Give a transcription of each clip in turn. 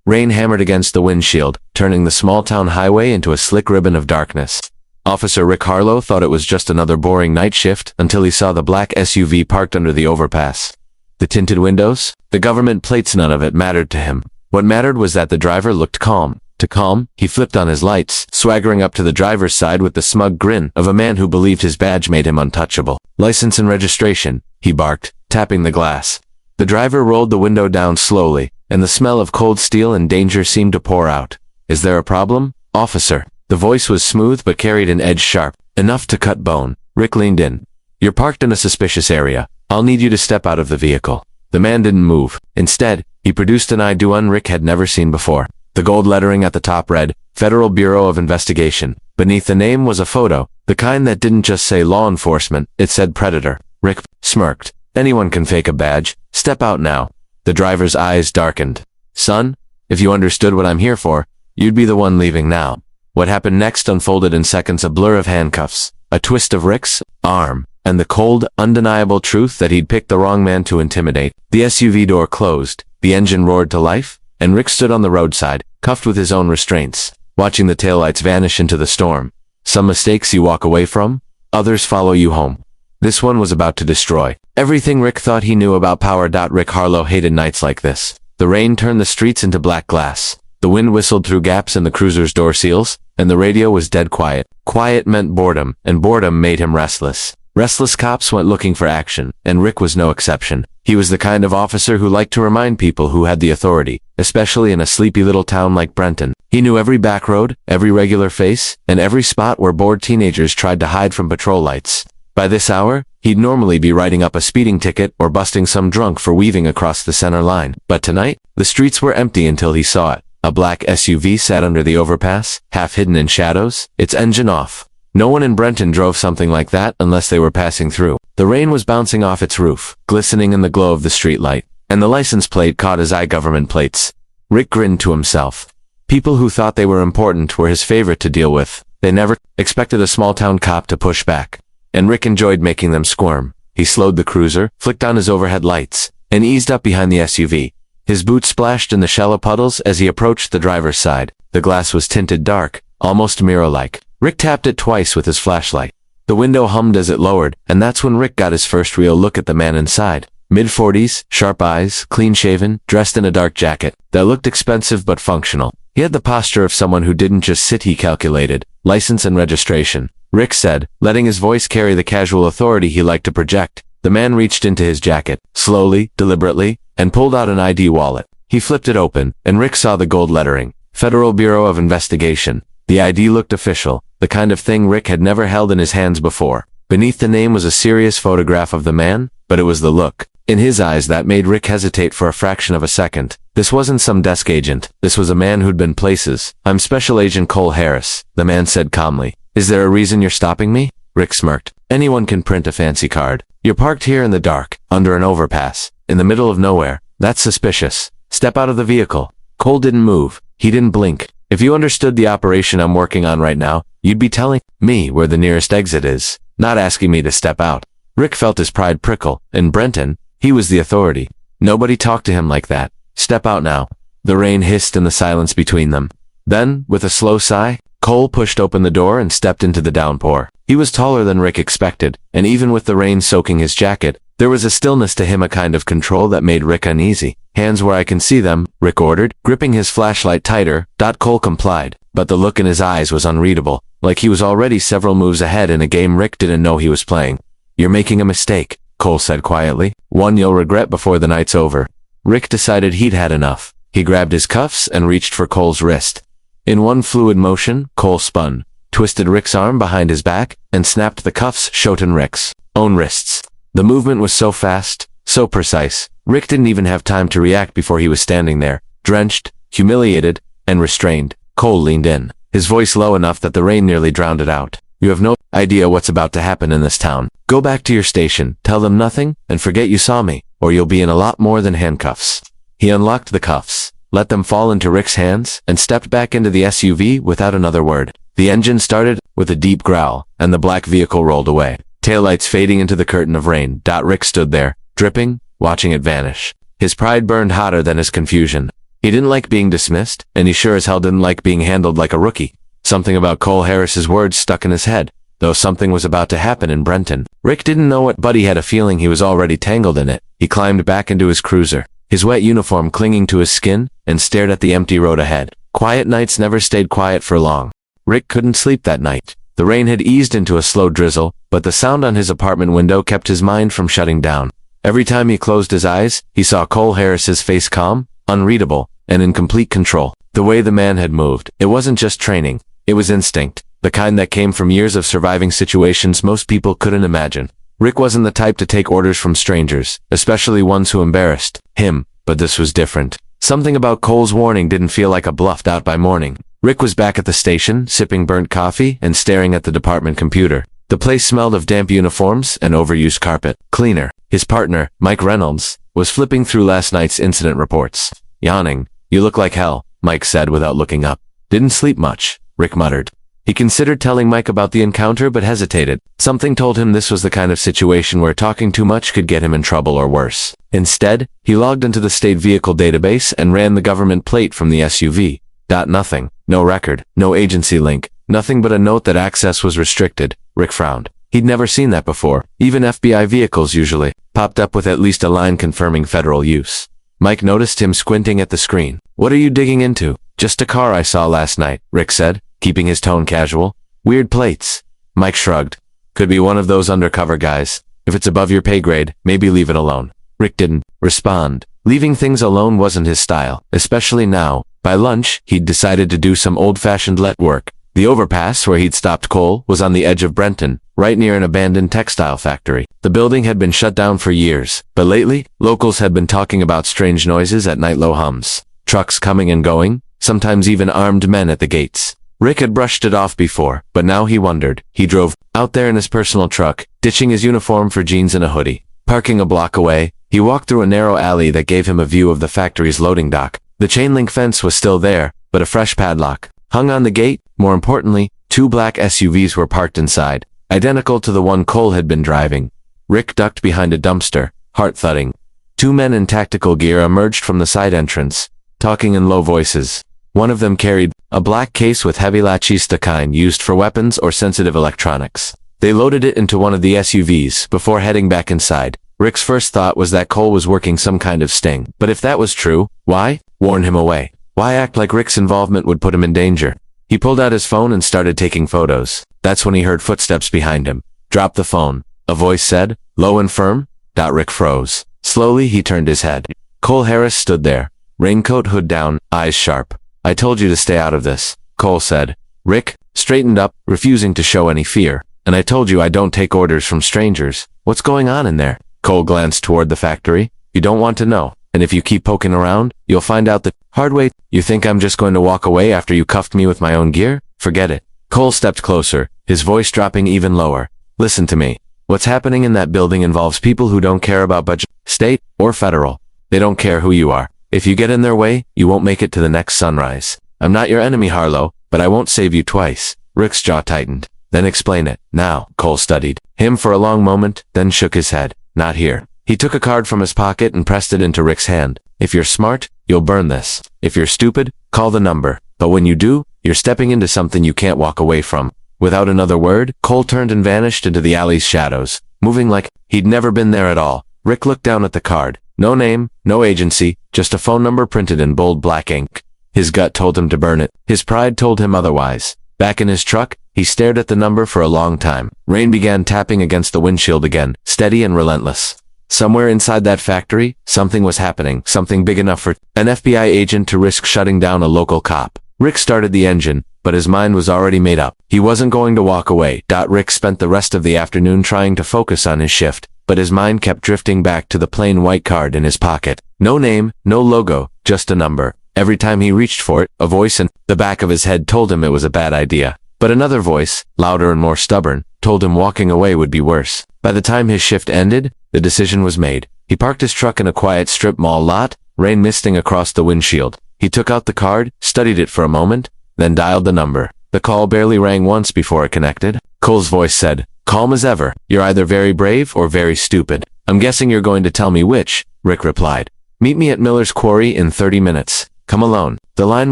Rain hammered against the windshield, turning the small-town highway into a slick ribbon of darkness. Officer Rick Harlow thought it was just another boring night shift until he saw the black SUV parked under the overpass. The tinted windows, the government plates, none of it mattered to him. What mattered was that the driver looked calm. To calm, he flipped on his lights, swaggering up to the driver's side with the smug grin of a man who believed his badge made him untouchable. "License and registration," he barked, tapping the glass. The driver rolled the window down slowly, and the smell of cold steel and danger seemed to pour out. "Is there a problem, officer?" The voice was smooth but carried an edge sharp, enough to cut bone. Rick leaned in. "You're parked in a suspicious area. I'll need you to step out of the vehicle." The man didn't move. Instead, he produced an ID Rick had never seen before. The gold lettering at the top read, Federal Bureau of Investigation. Beneath the name was a photo, the kind that didn't just say law enforcement, it said predator. Rick smirked. "Anyone can fake a badge. Step out now." The driver's eyes darkened. "Son, if you understood what I'm here for, you'd be the one leaving now." What happened next unfolded in seconds, a blur of handcuffs, a twist of Rick's arm, and the cold, undeniable truth that he'd picked the wrong man to intimidate. The SUV door closed, the engine roared to life, and Rick stood on the roadside, cuffed with his own restraints, watching the taillights vanish into the storm. Some mistakes you walk away from, others follow you home. This one was about to destroy everything Rick thought he knew about power. Rick Harlow hated nights like this. The rain turned the streets into black glass. The wind whistled through gaps in the cruiser's door seals, and the radio was dead quiet. Quiet meant boredom, and boredom made him restless. Restless cops went looking for action, and Rick was no exception. He was the kind of officer who liked to remind people who had the authority, especially in a sleepy little town like Brenton. He knew every back road, every regular face, and every spot where bored teenagers tried to hide from patrol lights. By this hour, he'd normally be writing up a speeding ticket or busting some drunk for weaving across the center line. But tonight, the streets were empty until he saw it. A black SUV sat under the overpass, half hidden in shadows, its engine off. No one in Brenton drove something like that unless they were passing through. The rain was bouncing off its roof, glistening in the glow of the streetlight, and the license plate caught his eye. Government plates. Rick grinned to himself. People who thought they were important were his favorite to deal with. They never expected a small-town cop to push back, and Rick enjoyed making them squirm. He slowed the cruiser, flicked on his overhead lights, and eased up behind the SUV. His boots splashed in the shallow puddles as he approached the driver's side. The glass was tinted dark, almost mirror-like. Rick tapped it twice with his flashlight. The window hummed as it lowered, and that's when Rick got his first real look at the man inside. Mid-40s, sharp eyes, clean-shaven, dressed in a dark jacket that looked expensive but functional. He had the posture of someone who didn't just sit, he calculated. "License and registration," Rick said, letting his voice carry the casual authority he liked to project. The man reached into his jacket, slowly, deliberately, and pulled out an ID wallet. He flipped it open, and Rick saw the gold lettering, Federal Bureau of Investigation. The ID looked official, the kind of thing Rick had never held in his hands before. Beneath the name was a serious photograph of the man, but it was the look in his eyes that made Rick hesitate for a fraction of a second. This wasn't some desk agent. This was a man who'd been places. "I'm Special Agent Cole Harris," the man said calmly. "Is there a reason you're stopping me?" Rick smirked. "Anyone can print a fancy card. You're parked here in the dark, under an overpass, in the middle of nowhere. That's suspicious. Step out of the vehicle." Cole didn't move. He didn't blink. "If you understood the operation I'm working on right now, you'd be telling me where the nearest exit is, not asking me to step out." Rick felt his pride prickle. In Brenton, he was the authority. Nobody talked to him like that. "Step out now." The rain hissed in the silence between them. Then, with a slow sigh, Cole pushed open the door and stepped into the downpour. He was taller than Rick expected, and even with the rain soaking his jacket, there was a stillness to him, a kind of control that made Rick uneasy. "Hands where I can see them," Rick ordered, gripping his flashlight tighter. Cole complied, but the look in his eyes was unreadable, like he was already several moves ahead in a game Rick didn't know he was playing. "You're making a mistake," Cole said quietly. "One you'll regret before the night's over." Rick decided he'd had enough. He grabbed his cuffs and reached for Cole's wrist. In one fluid motion, Cole spun, twisted Rick's arm behind his back, and snapped the cuffs shut on Rick's own wrists. The movement was so fast, so precise, Rick didn't even have time to react before he was standing there, drenched, humiliated, and restrained. Cole leaned in, his voice low enough that the rain nearly drowned it out. "You have no idea what's about to happen in this town. Go back to your station, tell them nothing, and forget you saw me, or you'll be in a lot more than handcuffs." He unlocked the cuffs, let them fall into Rick's hands, and stepped back into the SUV without another word. The engine started with a deep growl, and the black vehicle rolled away, taillights fading into the curtain of rain. Rick stood there, dripping, watching it vanish. His pride burned hotter than his confusion. He didn't like being dismissed, and he sure as hell didn't like being handled like a rookie. Something about Cole Harris's words stuck in his head, though something was about to happen in Brenton. Rick didn't know what, but he had a feeling he was already tangled in it. He climbed back into his cruiser, his wet uniform clinging to his skin, and stared at the empty road ahead. Quiet nights never stayed quiet for long. Rick couldn't sleep that night. The rain had eased into a slow drizzle, but the sound on his apartment window kept his mind from shutting down. Every time he closed his eyes, he saw Cole Harris's face calm, unreadable, and in complete control. The way the man had moved, it wasn't just training, it was instinct, the kind that came from years of surviving situations most people couldn't imagine. Rick wasn't the type to take orders from strangers, especially ones who embarrassed him, but this was different. Something about Cole's warning didn't feel like a bluff out by morning. Rick was back at the station, sipping burnt coffee and staring at the department computer. The place smelled of damp uniforms and overused carpet. Cleaner, his partner, Mike Reynolds, was flipping through last night's incident reports. Yawning. "You look like hell," Mike said without looking up. "Didn't sleep much," Rick muttered. He considered telling Mike about the encounter but hesitated. Something told him this was the kind of situation where talking too much could get him in trouble or worse. Instead, he logged into the state vehicle database and ran the government plate from the SUV. Nothing. No record, no agency link, nothing but a note that access was restricted. Rick frowned. He'd never seen that before. Even FBI vehicles usually popped up with at least a line confirming federal use. Mike noticed him squinting at the screen. "What are you digging into?" "Just a car I saw last night," Rick said, keeping his tone casual. "Weird plates." Mike shrugged. "Could be one of those undercover guys. If it's above your pay grade, maybe leave it alone." Rick didn't respond. Leaving things alone wasn't his style, especially now. By lunch, he'd decided to do some old-fashioned let work. The overpass where he'd stopped Cole was on the edge of Brenton, right near an abandoned textile factory. The building had been shut down for years, but lately, locals had been talking about strange noises at night, low hums, trucks coming and going, sometimes even armed men at the gates. Rick had brushed it off before, but now he wondered. He drove out there in his personal truck, ditching his uniform for jeans and a hoodie. Parking a block away, he walked through a narrow alley that gave him a view of the factory's loading dock. The chain-link fence was still there, but a fresh padlock hung on the gate. More importantly, 2 black SUVs were parked inside, identical to the one Cole had been driving. Rick ducked behind a dumpster, heart thudding. 2 men in tactical gear emerged from the side entrance, talking in low voices. One of them carried a black case with heavy latches, the kind used for weapons or sensitive electronics. They loaded it into one of the SUVs before heading back inside. Rick's first thought was that Cole was working some kind of sting. But if that was true, why warn him away? Why act like Rick's involvement would put him in danger? He pulled out his phone and started taking photos. That's when he heard footsteps behind him. "Drop the phone," a voice said, low and firm. Rick froze. Slowly, he turned his head. Cole Harris stood there, raincoat hood down, eyes sharp. "I told you to stay out of this," Cole said. Rick straightened up, refusing to show any fear. "And I told you I don't take orders from strangers. What's going on in there?" Cole glanced toward the factory. "You don't want to know. And if you keep poking around, you'll find out the hard way. You think I'm just going to walk away after you cuffed me with my own gear? Forget it." Cole stepped closer, his voice dropping even lower. "Listen to me. What's happening in that building involves people who don't care about budget, state, or federal. They don't care who you are. If you get in their way, you won't make it to the next sunrise. I'm not your enemy, Harlow, but I won't save you twice." Rick's jaw tightened. "Then explain it." "Now." Cole studied him for a long moment, then shook his head. "Not here." He took a card from his pocket and pressed it into Rick's hand. "If you're smart, you'll burn this. If you're stupid, call the number. But when you do, you're stepping into something you can't walk away from." Without another word, Cole turned and vanished into the alley's shadows, moving like he'd never been there at all. Rick looked down at the card. No name, no agency, just a phone number printed in bold black ink. His gut told him to burn it. His pride told him otherwise. Back in his truck, he stared at the number for a long time. Rain began tapping against the windshield again, steady and relentless. Somewhere inside that factory, something was happening, something big enough for an FBI agent to risk shutting down a local cop. Rick started the engine, but his mind was already made up. He wasn't going to walk away. Rick spent the rest of the afternoon trying to focus on his shift, but his mind kept drifting back to the plain white card in his pocket. No name, no logo, just a number. Every time he reached for it, a voice in the back of his head told him it was a bad idea. But another voice, louder and more stubborn, told him walking away would be worse. By the time his shift ended, the decision was made. He parked his truck in a quiet strip mall lot, rain misting across the windshield. He took out the card, studied it for a moment, then dialed the number. The call barely rang once before it connected. Cole's voice said, calm as ever, "You're either very brave or very stupid. I'm guessing you're going to tell me which," Rick replied. "Meet me at Miller's Quarry in 30 minutes. Come alone. The line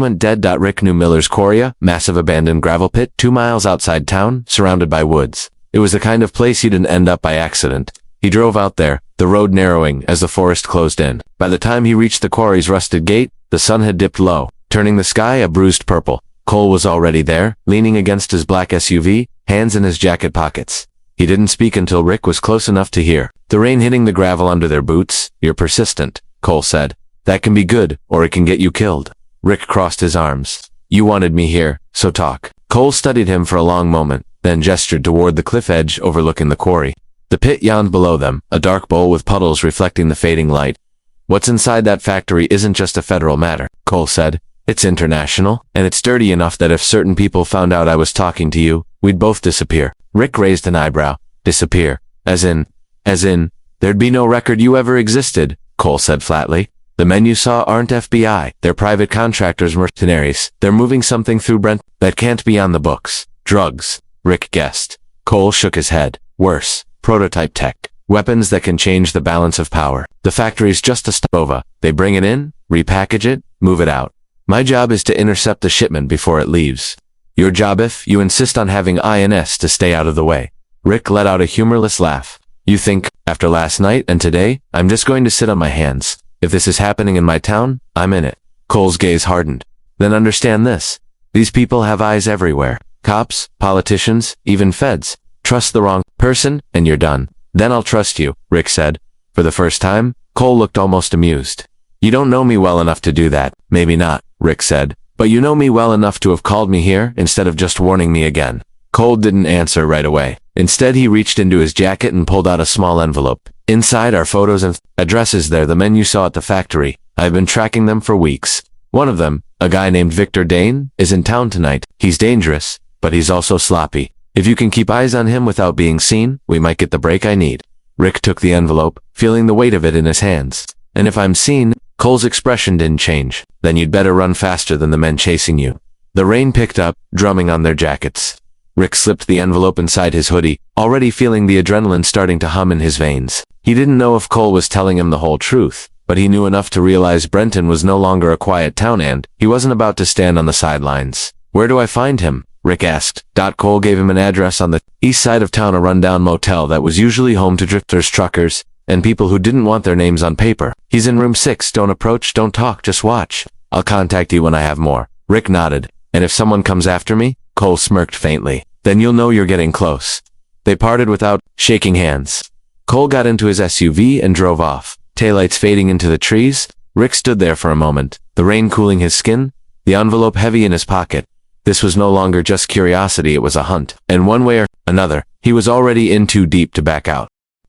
went dead. Rick knew Miller's Quarry, massive abandoned gravel pit 2 miles outside town, surrounded by woods. It was the kind of place you didn't end up by accident. He drove out there, the road narrowing as the forest closed in. By the time he reached the quarry's rusted gate, the sun had dipped low, turning the sky a bruised purple. Cole was already there, leaning against his black SUV, hands in his jacket pockets. He didn't speak until Rick was close enough to hear. The rain hitting the gravel under their boots. You're persistent, Cole said. That can be good, or it can get you killed. Rick crossed his arms. You wanted me here, so talk. Cole studied him for a long moment, then gestured toward the cliff edge overlooking the quarry. The pit yawned below them, a dark bowl with puddles reflecting the fading light. What's inside that factory isn't just a federal matter, Cole said. It's international, and it's dirty enough that if certain people found out I was talking to you, we'd both disappear. Rick raised an eyebrow. Disappear? As in, there'd be no record you ever existed, Cole said flatly. The men you saw aren't FBI. They're private contractors, mercenaries. They're moving something through Brent that can't be on the books. Drugs, Rick guessed. Cole shook his head. Worse. Prototype tech. Weapons that can change the balance of power. The factory's just a stopover. They bring it in, repackage it, move it out. My job is to intercept the shipment before it leaves. Your job if you insist on having INS to stay out of the way. Rick let out a humorless laugh. You think, after last night and today, I'm just going to sit on my hands? If this is happening in my town, I'm in it. Cole's gaze hardened. Then understand this. These people have eyes everywhere. Cops, politicians, even feds. Trust the wrong person, and you're done. Then I'll trust you, Rick said. For the first time, Cole looked almost amused. You don't know me well enough to do that. Maybe not, Rick said. But you know me well enough to have called me here instead of just warning me again. Cole didn't answer right away. Instead, he reached into his jacket and pulled out a small envelope. Inside are photos and addresses. There, the men you saw at the factory. I've been tracking them for weeks. One of them, a guy named Victor Dane, is in town tonight. He's dangerous, but he's also sloppy. If you can keep eyes on him without being seen, we might get the break I need. Rick took the envelope, feeling the weight of it in his hands. And if I'm seen, Cole's expression didn't change. Then you'd better run faster than the men chasing you. The rain picked up, drumming on their jackets. Rick slipped the envelope inside his hoodie, already feeling the adrenaline starting to hum in his veins. He didn't know if Cole was telling him the whole truth, but he knew enough to realize Brenton was no longer a quiet town and he wasn't about to stand on the sidelines. Where do I find him? Rick asked. Cole gave him an address on the east side of town, a rundown motel that was usually home to drifters, truckers, and people who didn't want their names on paper. He's in room 6. Don't approach, don't talk, just watch. I'll contact you when I have more. Rick nodded. And if someone comes after me? Cole smirked faintly. Then you'll know you're getting close. They parted without shaking hands. Cole got into his SUV and drove off. Taillights fading into the trees. Rick stood there for a moment, the rain cooling his skin, the envelope heavy in his pocket. This was no longer just curiosity, it was a hunt. And one way or another, he was already in too deep to back out.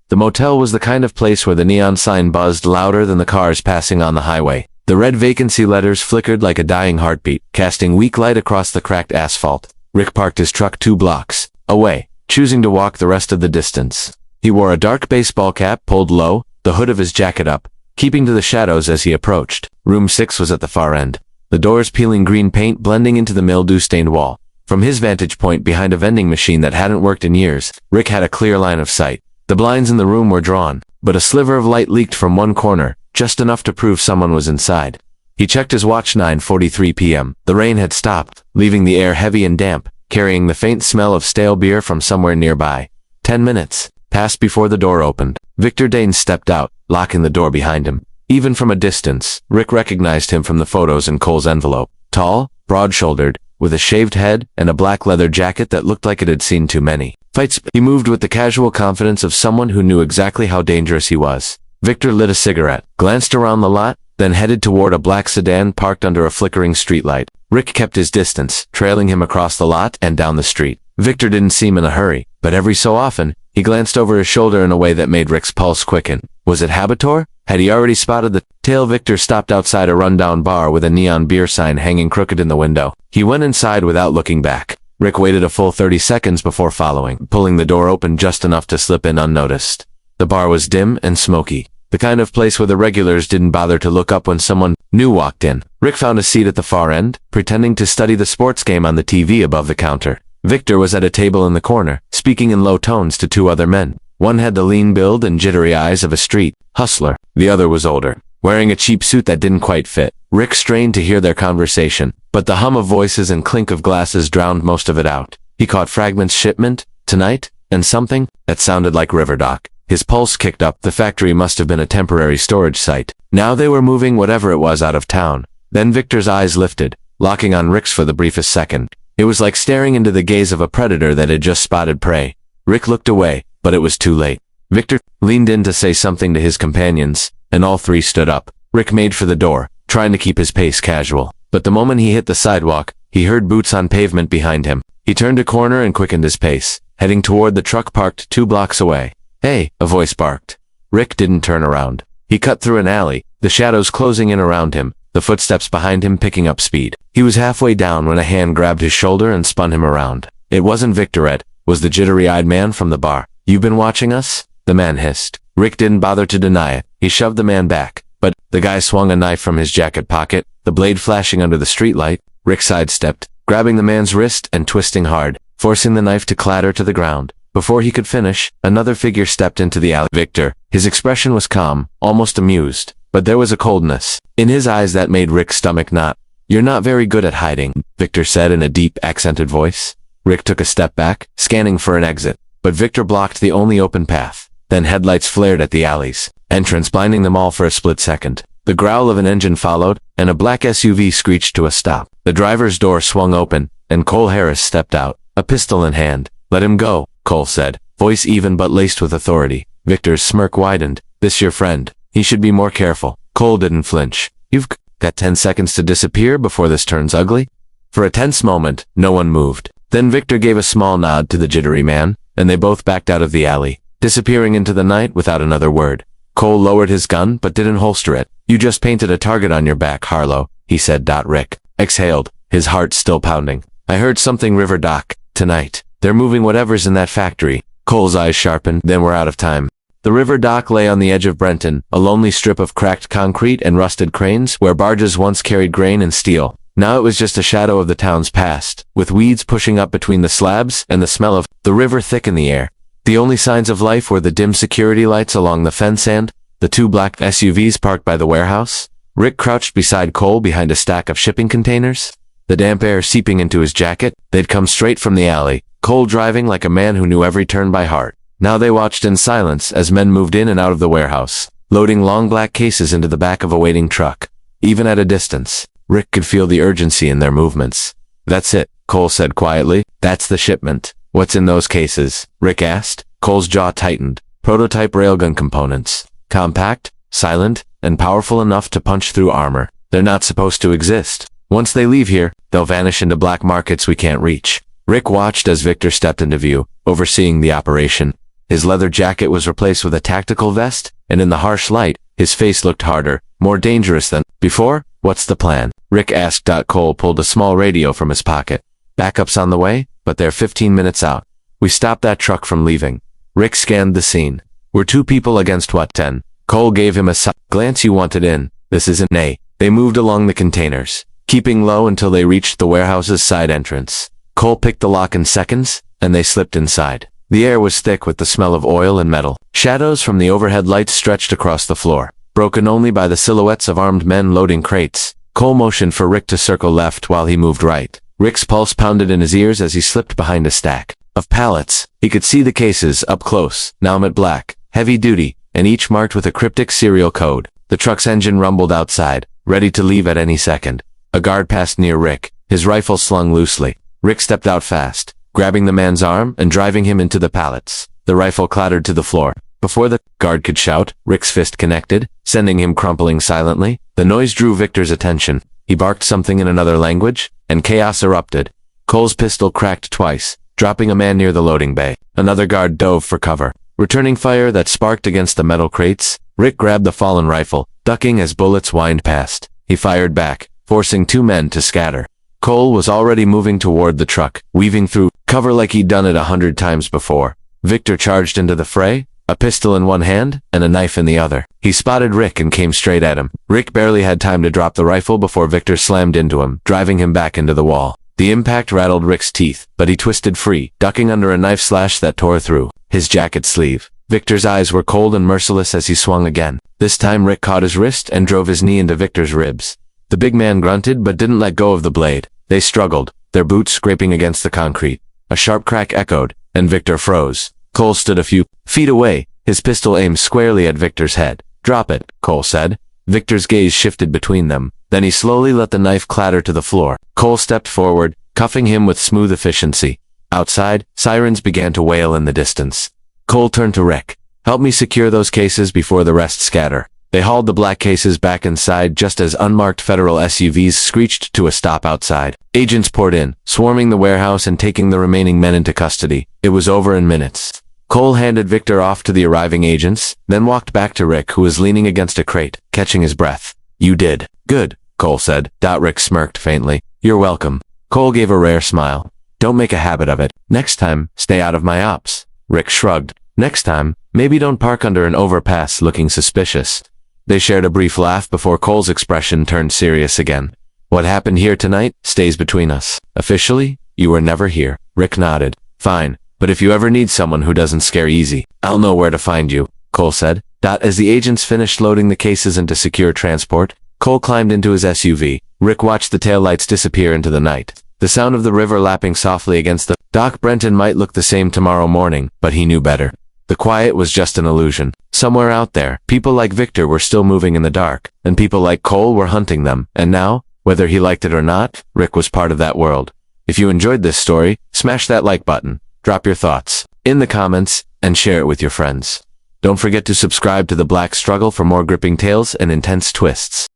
The motel was the kind of place where the neon sign buzzed louder than the cars passing on the highway. The red vacancy letters flickered like a dying heartbeat, casting weak light across the cracked asphalt. Rick parked his truck 2 blocks away, choosing to walk the rest of the distance. He wore a dark baseball cap pulled low, the hood of his jacket up, keeping to the shadows as he approached. Room 6 was at the far end, the doors peeling green paint blending into the mildew-stained wall. From his vantage point behind a vending machine that hadn't worked in years, Rick had a clear line of sight. The blinds in the room were drawn, but a sliver of light leaked from one corner, just enough to prove someone was inside. He checked his watch. 9:43 p.m. The rain had stopped, leaving the air heavy and damp, carrying the faint smell of stale beer from somewhere nearby. 10 minutes passed before the door opened. Victor Dane stepped out, locking the door behind him. Even from a distance, Rick recognized him from the photos in Cole's envelope. Tall, broad-shouldered, with a shaved head and a black leather jacket that looked like it had seen too many fights. He moved with the casual confidence of someone who knew exactly how dangerous he was. Victor lit a cigarette, glanced around the lot, then headed toward a black sedan parked under a flickering streetlight. Rick kept his distance, trailing him across the lot and down the street. Victor didn't seem in a hurry, but every so often, he glanced over his shoulder in a way that made Rick's pulse quicken. Was it Habitor? Had he already spotted the tail? Victor stopped outside a rundown bar with a neon beer sign hanging crooked in the window. He went inside without looking back. Rick waited a full 30 seconds before following, pulling the door open just enough to slip in unnoticed. The bar was dim and smoky, the kind of place where the regulars didn't bother to look up when someone new walked in. Rick found a seat at the far end, pretending to study the sports game on the TV above the counter. Victor was at a table in the corner, speaking in low tones to 2 other men. One had the lean build and jittery eyes of a street hustler. The other was older, wearing a cheap suit that didn't quite fit. Rick strained to hear their conversation, but the hum of voices and clink of glasses drowned most of it out. He caught fragments shipment, tonight, and something that sounded like Riverdock. His pulse kicked up. The factory must have been a temporary storage site. Now they were moving whatever it was out of town. Then Victor's eyes lifted, locking on Rick's for the briefest second. It was like staring into the gaze of a predator that had just spotted prey. Rick looked away, but it was too late. Victor leaned in to say something to his companions, and all three stood up. Rick made for the door, trying to keep his pace casual. But the moment he hit the sidewalk, he heard boots on pavement behind him. He turned a corner and quickened his pace, heading toward the truck parked 2 blocks away. "Hey," a voice barked. Rick didn't turn around. He cut through an alley, the shadows closing in around him, the footsteps behind him picking up speed. He was halfway down when a hand grabbed his shoulder and spun him around. It wasn't Victor, it was the jittery-eyed man from the bar. "You've been watching us?" the man hissed. Rick didn't bother to deny it. He shoved the man back, but the guy swung a knife from his jacket pocket, the blade flashing under the streetlight. Rick sidestepped, grabbing the man's wrist and twisting hard, forcing the knife to clatter to the ground. Before he could finish, another figure stepped into the alley. Victor. His expression was calm, almost amused, but there was a coldness in his eyes that made Rick's stomach knot. "You're not very good at hiding," Victor said in a deep, accented voice. Rick took a step back, scanning for an exit, but Victor blocked the only open path. Then headlights flared at the alley's entrance, blinding them all for a split second. The growl of an engine followed, and a black SUV screeched to a stop. The driver's door swung open, and Cole Harris stepped out, a pistol in hand. "Let him go," Cole said, voice even but laced with authority. Victor's smirk widened. "This your friend. He should be more careful." Cole didn't flinch. "You've got 10 seconds to disappear before this turns ugly." For a tense moment, no one moved. Then Victor gave a small nod to the jittery man, and they both backed out of the alley, disappearing into the night without another word. Cole lowered his gun but didn't holster it. "You just painted a target on your back, Harlow," he said. Rick exhaled, his heart still pounding. "I heard something Riverdock, tonight. They're moving whatever's in that factory." Cole's eyes sharpened. Then we're out of time. The river dock lay on the edge of Brenton, a lonely strip of cracked concrete and rusted cranes where barges once carried grain and steel. Now it was just a shadow of the town's past, with weeds pushing up between the slabs and the smell of the river thick in the air. The only signs of life were the dim security lights along the fence and the 2 black SUVs parked by the warehouse. Rick crouched beside Cole behind a stack of shipping containers, the damp air seeping into his jacket. They'd come straight from the alley, Cole driving like a man who knew every turn by heart. Now they watched in silence as men moved in and out of the warehouse, loading long black cases into the back of a waiting truck. Even at a distance, Rick could feel the urgency in their movements. "That's it," Cole said quietly. "That's the shipment." "What's in those cases?" Rick asked. Cole's jaw tightened. "Prototype railgun components. Compact, silent, and powerful enough to punch through armor. They're not supposed to exist. Once they leave here, they'll vanish into black markets we can't reach." Rick watched as Victor stepped into view, overseeing the operation. His leather jacket was replaced with a tactical vest, and in the harsh light, his face looked harder, more dangerous than before. "What's the plan?" Rick asked. Cole pulled a small radio from his pocket. "Backup's on the way, but they're 15 minutes out. We stopped that truck from leaving." Rick scanned the scene. "We're 2 people against what, 10? Cole gave him a glance. "You wanted in. This isn't." Nay. They moved along the containers, keeping low until they reached the warehouse's side entrance. Cole picked the lock in seconds, and they slipped inside. The air was thick with the smell of oil and metal. Shadows from the overhead lights stretched across the floor, broken only by the silhouettes of armed men loading crates. Cole motioned for Rick to circle left while he moved right. Rick's pulse pounded in his ears as he slipped behind a stack of pallets. He could see the cases up close, now matte black, heavy duty, and each marked with a cryptic serial code. The truck's engine rumbled outside, ready to leave at any second. A guard passed near Rick, his rifle slung loosely. Rick stepped out fast, grabbing the man's arm and driving him into the pallets. The rifle clattered to the floor. Before the guard could shout, Rick's fist connected, sending him crumpling silently. The noise drew Victor's attention. He barked something in another language, and chaos erupted. Cole's pistol cracked twice, dropping a man near the loading bay. Another guard dove for cover, returning fire that sparked against the metal crates. Rick grabbed the fallen rifle, ducking as bullets whined past. He fired back, forcing 2 men to scatter. Cole was already moving toward the truck, weaving through cover like he'd done it 100 times before. Victor charged into the fray, a pistol in one hand and a knife in the other. He spotted Rick and came straight at him. Rick barely had time to drop the rifle before Victor slammed into him, driving him back into the wall. The impact rattled Rick's teeth, but he twisted free, ducking under a knife slash that tore through his jacket sleeve. Victor's eyes were cold and merciless as he swung again. This time Rick caught his wrist and drove his knee into Victor's ribs. The big man grunted but didn't let go of the blade. They struggled, their boots scraping against the concrete. A sharp crack echoed, and Victor froze. Cole stood a few feet away, his pistol aimed squarely at Victor's head. "Drop it," Cole said. Victor's gaze shifted between them. Then he slowly let the knife clatter to the floor. Cole stepped forward, cuffing him with smooth efficiency. Outside, sirens began to wail in the distance. Cole turned to Rick. "Help me secure those cases before the rest scatter." They hauled the black cases back inside just as unmarked federal SUVs screeched to a stop outside. Agents poured in, swarming the warehouse and taking the remaining men into custody. It was over in minutes. Cole handed Victor off to the arriving agents, then walked back to Rick, who was leaning against a crate, catching his breath. "You did. Good," Cole said. Rick smirked faintly. "You're welcome." Cole gave a rare smile. "Don't make a habit of it. Next time, stay out of my ops." Rick shrugged. "Next time, maybe don't park under an overpass looking suspicious." They shared a brief laugh before Cole's expression turned serious again. "What happened here tonight stays between us. Officially, you were never here." Rick nodded. "Fine, but if you ever need someone who doesn't scare easy, I'll know where to find you," Cole said. As the agents finished loading the cases into secure transport, Cole climbed into his SUV. Rick watched the taillights disappear into the night. The sound of the river lapping softly against the dock. Brenton might look the same tomorrow morning, but he knew better. The quiet was just an illusion. Somewhere out there, people like Victor were still moving in the dark, and people like Cole were hunting them. And now, whether he liked it or not, Rick was part of that world. If you enjoyed this story, smash that like button, drop your thoughts in the comments, and share it with your friends. Don't forget to subscribe to The Black Struggle for more gripping tales and intense twists.